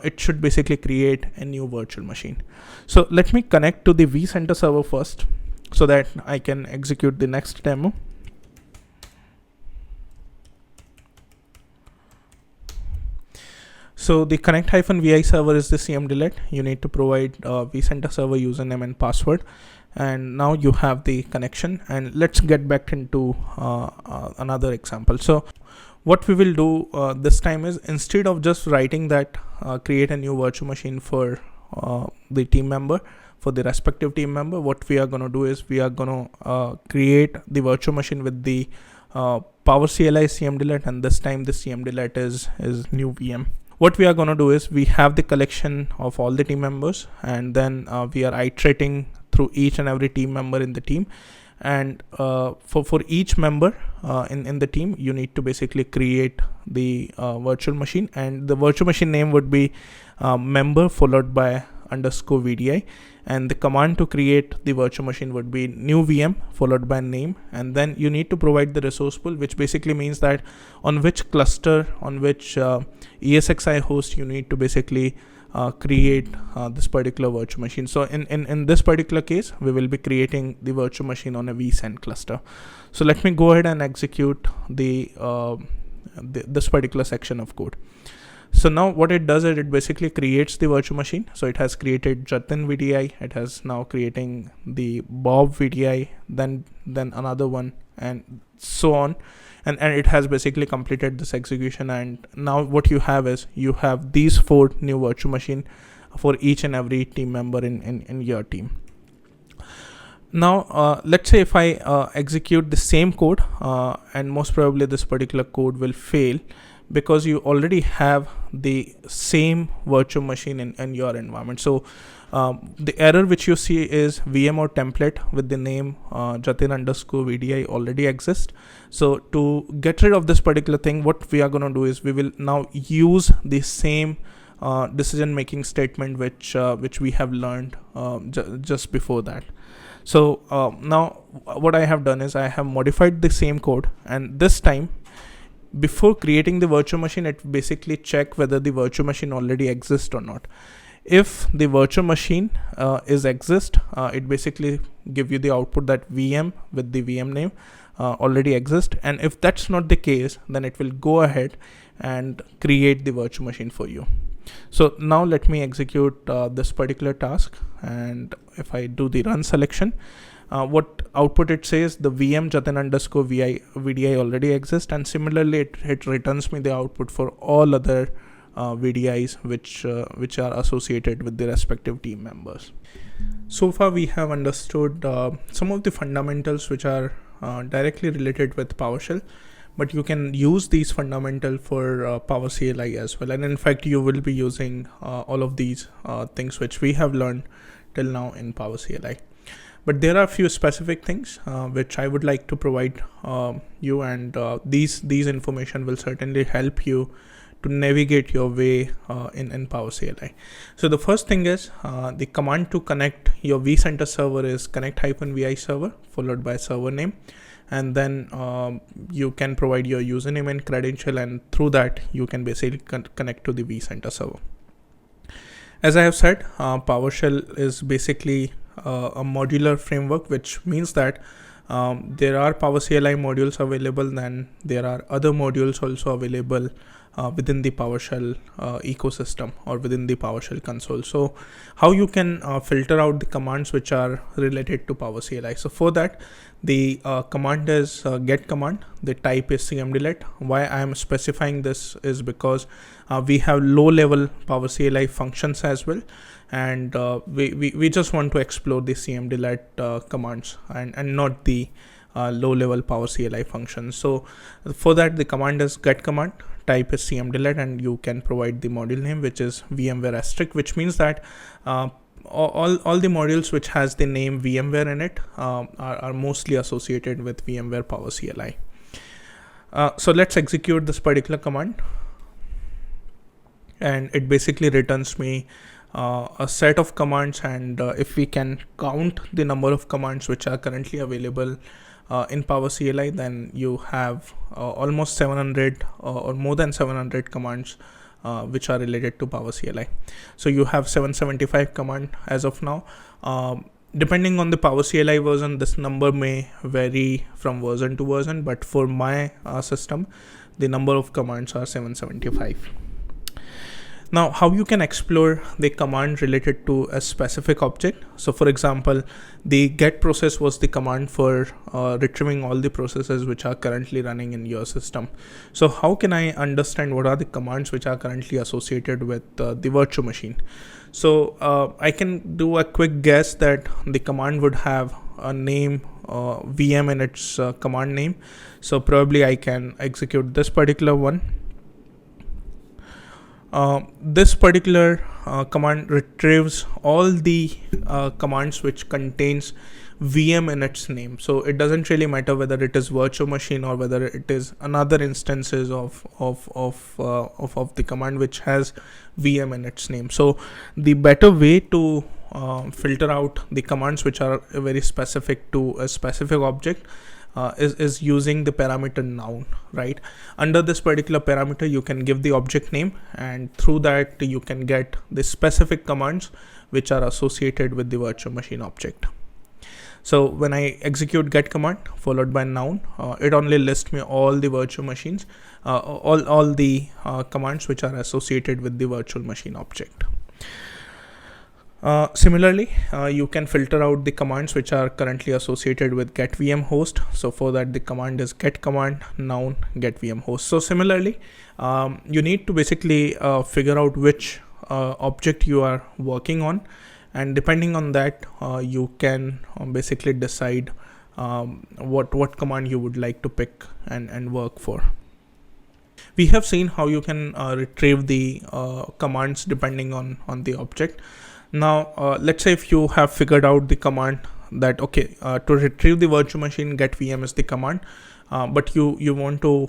it should basically create a new virtual machine. So let me connect to the vCenter server first so that I can execute the next demo. So the connect-vi server is the cmdlet. You need to provide vCenter server username and password, and now you have the connection. And let's get back into another example. So what we will do this time is, instead of just writing that create a new virtual machine for the team member, for the respective team member, what we are going to do is we are going to create the virtual machine with the PowerCLI cmdlet, and this time the cmdlet is new VM. What we are going to do is we have the collection of all the team members, and then we are iterating through each and every team member in the team. And for each member in the team, you need to basically create the virtual machine, and the virtual machine name would be member followed by _VDI, and the command to create the virtual machine would be new VM followed by name. And then you need to provide the resource pool, which basically means that on which cluster, on which ESXi host you need to basically create this particular virtual machine. So in this particular case, we will be creating the virtual machine on a vCenter cluster. So let me go ahead and execute this particular section of code. So now what it does is it basically creates the virtual machine. So it has created Jatin VDI, it has now creating the Bob VDI, then another one, and so on. and it has basically completed this execution. And now what you have is you have these 4 new virtual machine for each and every team member in your team. Now let's say if I execute the same code, and most probably this particular code will fail because you already have the same virtual machine in your environment. So the error which you see is VMware template with the name Jatin_VDI already exists. So to get rid of this particular thing, what we are going to do is we will now use the same decision making statement which we have learned just before that. So now what I have done is I have modified the same code, and this time before creating the virtual machine, it basically check whether the virtual machine already exists or not. If the virtual machine is exist, it basically give you the output that VM with the VM name already exist. And if that's not the case, then it will go ahead and create the virtual machine for you. So now let me execute this particular task, and if I do the run selection, what output it says, the VM Jatin_VDI already exists, and similarly it returns me the output for all other VDIs which are associated with the respective team members. So far we have understood some of the fundamentals which are directly related with PowerShell, but you can use these fundamental for Power CLI as well. And in fact, you will be using all of these things which we have learned till now in Power CLI. But there are a few specific things which I would like to provide you, and these information will certainly help you to navigate your way in Power CLI. So the first thing is the command to connect your vCenter server is connect-vi server followed by server name. And then you can provide your username and credential, and through that you can basically connect to the vCenter server. As I have said, PowerShell is basically a modular framework, which means that there are Power CLI modules available, then there are other modules also available within the PowerShell ecosystem or within the PowerShell console. So how you can filter out the commands which are related to Power CLI. So for that, the command is get command. The type is cmdelete. Why I am specifying this is because we have low level Power CLI functions as well, and we just want to explore the cmdelete commands and not the low level Power CLI functions. So for that, the command is get command, type is cmdelete, and you can provide the module name, which is VMware asterisk, which means that all the modules which has the name VMware in it are mostly associated with VMware Power CLI. So let's execute this particular command, and it basically returns me a set of commands. And if we can count the number of commands which are currently available in Power CLI, then you have almost 700 or more than 700 commands which are related to Power CLI. So you have 775 command as of now. Depending on the Power CLI version, this number may vary from version to version, but for my system, the number of commands are 775. Now, how you can explore the command related to a specific object. So for example, the get process was the command for retrieving all the processes which are currently running in your system. So how can I understand what are the commands which are currently associated with the virtual machine? So I can do a quick guess that the command would have a name VM in its command name. So probably I can execute this particular one. This particular command retrieves all the commands which contains VM in its name. So it doesn't really matter whether it is virtual machine or whether it is another instances of the command which has VM in its name. So the better way to filter out the commands which are very specific to a specific object is using the parameter noun, right? Under this particular parameter, you can give the object name, and through that you can get the specific commands which are associated with the virtual machine object. So when I execute get command followed by noun, it only lists me all the virtual machines, all the commands which are associated with the virtual machine object. Similarly, you can filter out the commands which are currently associated with get VM host. So for that, the command is get command noun get VM host. So similarly, you need to basically figure out which object you are working on, and depending on that, you can basically decide what command you would like to pick and work for. We have seen how you can retrieve the commands depending on the object. Now, let's say if you have figured out the command that, okay, to retrieve the virtual machine, get VM is the command, but you want to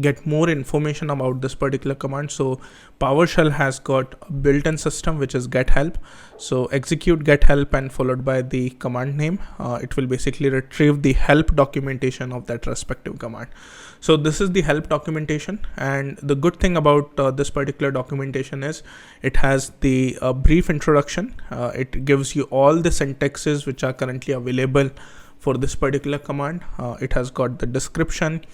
get more information about this particular command. So PowerShell has got a built-in system which is get help. So execute get help and followed by the command name. It will basically retrieve the help documentation of that respective command. So this is the help documentation, and the good thing about this particular documentation is it has the brief introduction. It gives you all the syntaxes which are currently available for this particular command. It has got the description,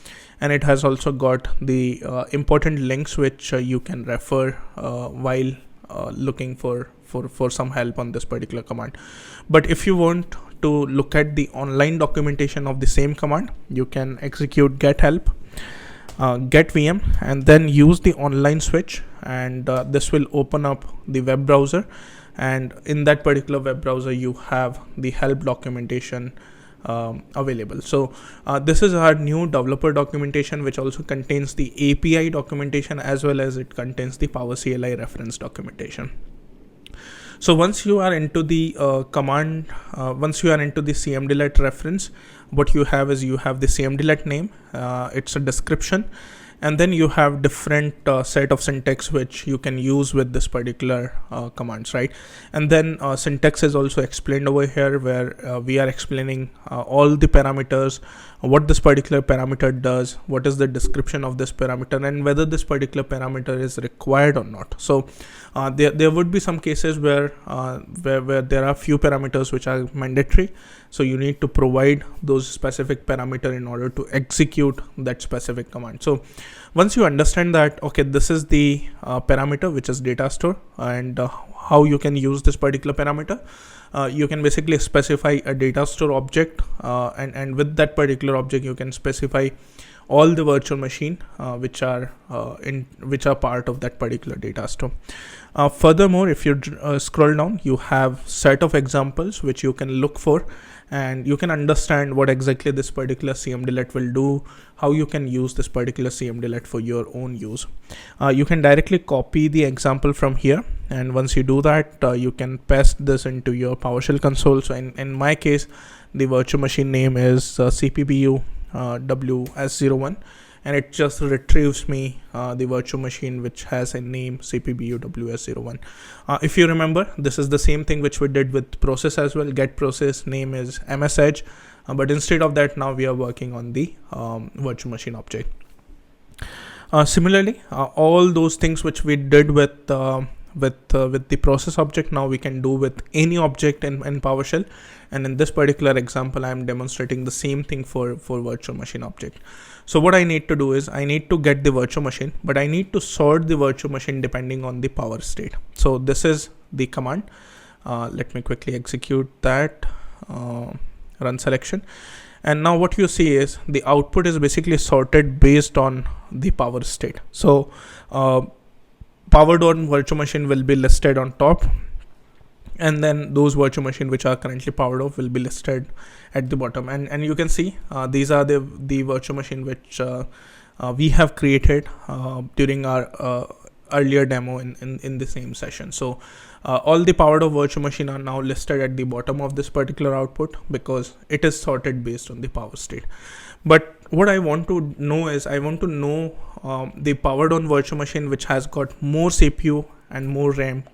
and it has also got the important links which you can refer while looking for some help on this particular command. But if you want to look at the online documentation of the same command, you can execute get help, get VM, and then use the online switch, and this will open up the web browser, and in that particular web browser you have the help documentation available. So this is our new developer documentation, which also contains the API documentation as well as it contains the PowerCLI reference documentation. So once you are into the once you are into the cmdlet reference, what you have is you have the cmdlet name, it's a description, and then you have different set of syntax which you can use with this particular commands, right? And then syntax is also explained over here, where we are explaining all the parameters, what this particular parameter does, what is the description of this parameter, and whether this particular parameter is required or not. So there would be some cases where there are few parameters which are mandatory, so you need to provide those specific parameter in order to execute that specific command. So once you understand that, okay, this is the parameter which is data store, and how you can use this particular parameter, you can basically specify a data store object, and with that particular object you can specify all the virtual machine which are part of that particular data store. Furthermore, if you scroll down, you have set of examples which you can look for, and you can understand what exactly this particular cmdlet will do, how you can use this particular cmdlet for your own use. You can directly copy the example from here, and once you do that, you can paste this into your PowerShell console. So in my case, the virtual machine name is CPBU WS01, and it just retrieves me the virtual machine which has a name CPBU WS01. If you remember, this is the same thing which we did with process as well. Get process name is MS Edge, but instead of that, now we are working on the virtual machine object. Similarly, all those things which we did with the process object, now we can do with any object in PowerShell. And in this particular example, I am demonstrating the same thing for virtual machine object. So what I need to do is I need to get the virtual machine, but I need to sort the virtual machine depending on the power state. So this is the command. Let me quickly execute that, run selection. And now what you see is the output is basically sorted based on the power state. So powered on virtual machine will be listed on top, and then those virtual machine which are currently powered off will be listed at the bottom. And you can see these are the virtual machine which we have created during our earlier demo in the same session. So all the powered off virtual machine are now listed at the bottom of this particular output because it is sorted based on the power state. But what I want to know is I want to know the powered on virtual machine which has got more CPU and more RAM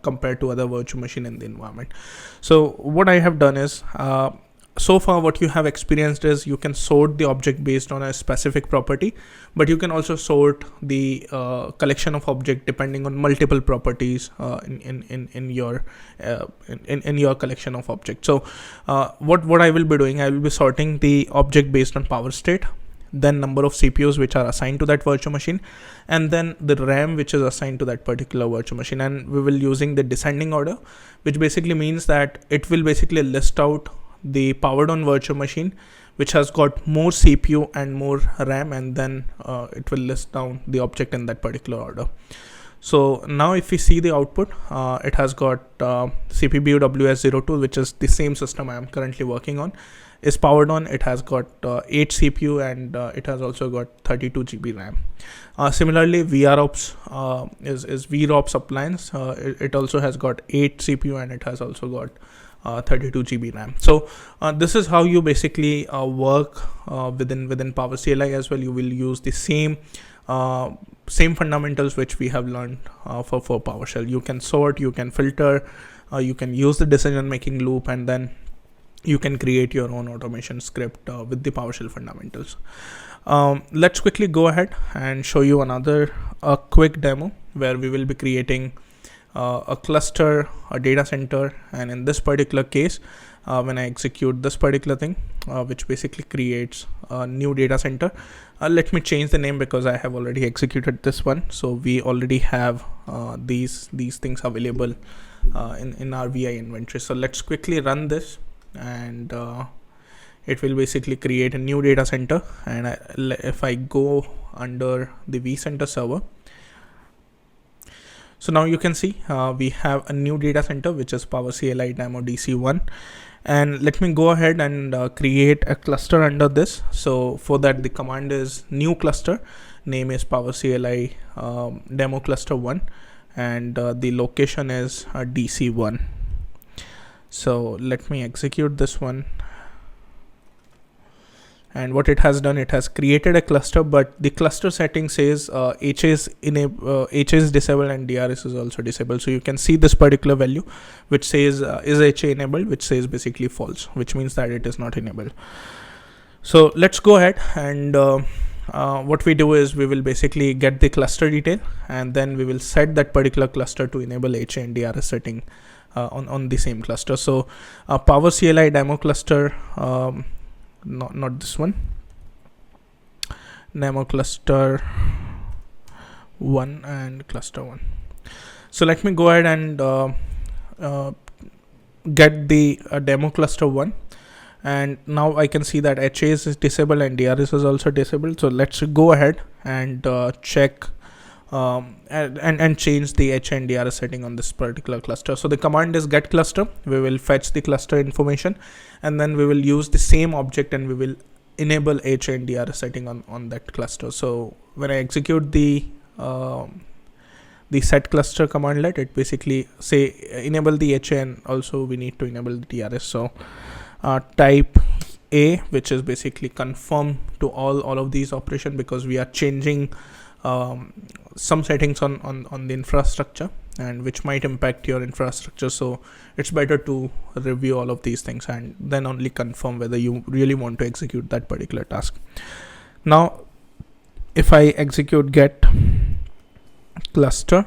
compared to other virtual machine in the environment. So what I have done is so far what you have experienced is you can sort the object based on a specific property, but you can also sort the collection of object depending on multiple properties in your collection of objects. So what I will be doing, I will be sorting the object based on power state, then number of CPUs which are assigned to that virtual machine, and then the RAM which is assigned to that particular virtual machine. And we will using the descending order, which basically means that it will basically list out the powered on virtual machine which has got more CPU and more RAM, and then it will list down the object in that particular order. So now if we see the output, it has got CPU WS02, which is the same system I am currently working on, is powered on. It has got 8 CPU, and it has also got 32 GB RAM. Similarly, VROps is VROPS appliance. It also has got 8 CPU, and it has also got 32 GB RAM. So this is how you basically work within Power CLI as well. You will use the same fundamentals which we have learned for PowerShell. You can sort, you can filter, you can use the decision making loop, and then you can create your own automation script with the PowerShell fundamentals. Let's quickly go ahead and show you a quick demo where we will be creating a cluster, a data center, and in this particular case, when I execute this particular thing, which basically creates a new data center. Let me change the name because I have already executed this one. So we already have these things available in our VI inventory. So let's quickly run this, and it will basically create a new data center. And if I go under the vCenter server, so now you can see we have a new data center which is Power CLI Demo DC1. And let me go ahead and create a cluster under this. So for that, the command is new cluster, name is Power CLI Demo Cluster 1, and the location is DC1. So let me execute this one. And what it has done, it has created a cluster, but the cluster setting says HA is disabled and DRS is also disabled. So you can see this particular value which says is HA enabled, which says basically false, which means that it is not enabled. So let's go ahead, and what we do is we will basically get the cluster detail, and then we will set that particular cluster to enable HA and DRS setting on the same cluster. So Power CLI Demo Cluster, not this one, Demo Cluster 1 and Cluster 1. So let me go ahead and get the Demo Cluster 1, and now I can see that HA is disabled and DRS is also disabled. So let's go ahead and check and change the HA and DRS setting on this particular cluster. So the command is get cluster. We will fetch the cluster information, and then we will use the same object and we will enable HA and DRS setting on that cluster. So when I execute the set cluster command, let it basically say enable the HA, and also we need to enable the DRS. So type A, which is basically confirm to all of these operations, because we are changing some settings on the infrastructure, and which might impact your infrastructure. So it's better to review all of these things and then only confirm whether you really want to execute that particular task. Now if I execute get cluster,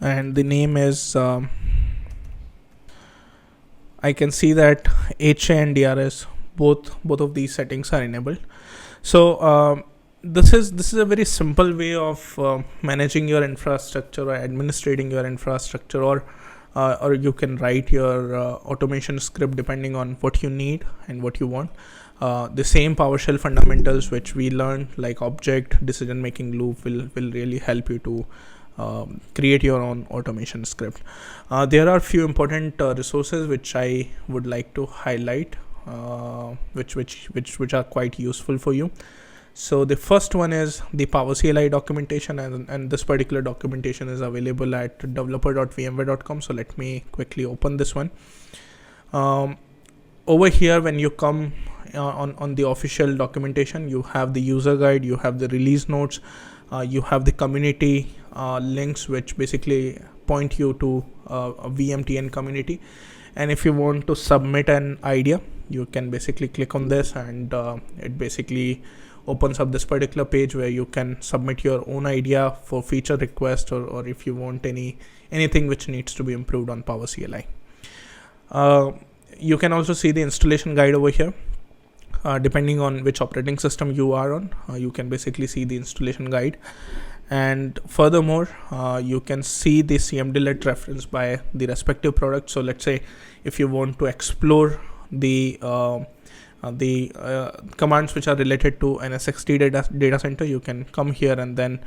and the name is I can see that HA and DRS, both of these settings are enabled. So this is a very simple way of managing your infrastructure or administrating your infrastructure, or you can write your automation script depending on what you need and what you want. The same PowerShell fundamentals which we learned, like object, decision making loop, will really help you to create your own automation script. There are few important resources which I would like to highlight, which are quite useful for you. So the first one is the Power CLI documentation, and this particular documentation is available at developer.vmware.com. So let me quickly open this one. Over here, when you come on the official documentation, you have the user guide, you have the release notes, you have the community links, which basically point you to a VMTN community. And if you want to submit an idea, you can basically click on this, and it basically opens up this particular page where you can submit your own idea for feature request, or if you want anything which needs to be improved on Power CLI. You can also see the installation guide over here. depending on which operating system you are on. You can basically see the installation guide, and furthermore you can see the cmdlet reference by the respective product. So let's say if you want to explore the commands which are related to NSXT data center, you can come here, and then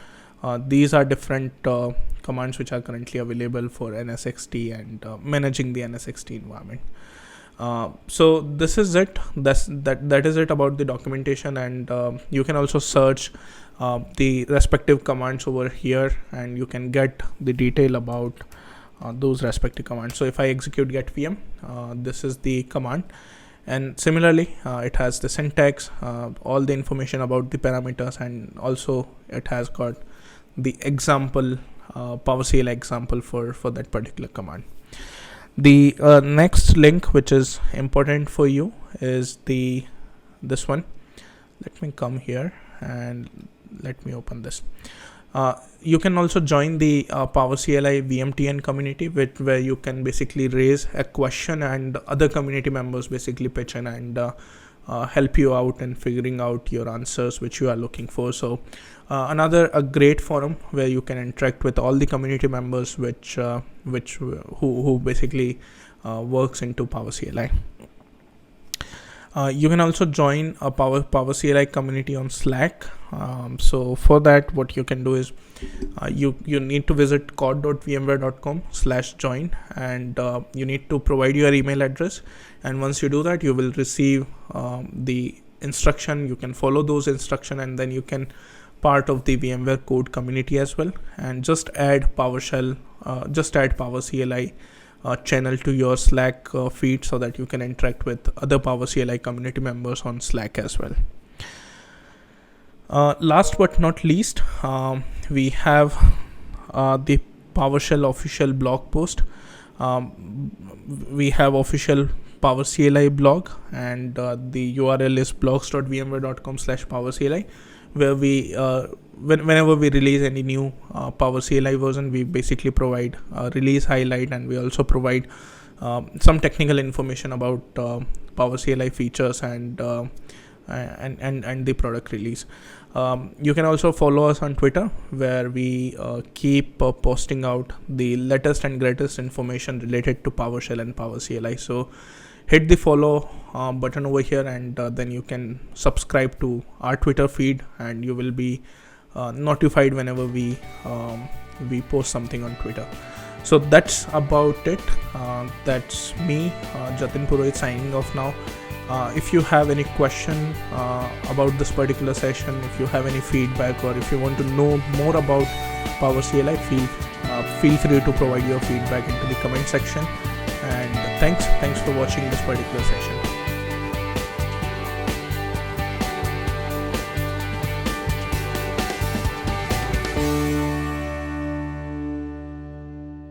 these are different commands which are currently available for NSXT and managing the NSXT environment. So this is it. That is it about the documentation, and you can also search the respective commands over here, and you can get the detail about those respective commands. So if I execute get vm, this is the command, and similarly it has the syntax, all the information about the parameters, and also it has got the example, PowerCLI example for that particular command. The next link which is important for you is this one. Let me come here and let me open this. You can also join the PowerCLI VMTN community, where you can basically raise a question and other community members basically pitch in and help you out in figuring out your answers which you are looking for. So a great forum where you can interact with all the community members who basically works into PowerCLI. You can also join a PowerCLI community on Slack. So for that, what you can do is you need to visit cod.vmware.com/join, and you need to provide your email address. And once you do that, you will receive the instruction. You can follow those instructions, and then you can part of the VMware code community as well. And just add PowerShell, just add PowerCLI channel to your Slack feed, so that you can interact with other PowerCLI community members on Slack as well. Last but not least, we have the PowerShell official blog post. We have official PowerCLI blog, and the URL is blogs.vmware.com/PowerCLI, where we whenever we release any new PowerCLI version, we basically provide a release highlight, and we also provide some technical information about PowerCLI features and the product release. You can also follow us on Twitter, where we keep posting out the latest and greatest information related to PowerShell and PowerCLI. So hit the follow button over here, and then you can subscribe to our Twitter feed, and you will be notified whenever we post something on Twitter. So that's about it. That's me, Jatin Purohit, signing off now. If you have any question about this particular session, if you have any feedback, or if you want to know more about PowerCLI, feel free to provide your feedback into the comment section. And thanks for watching this particular session.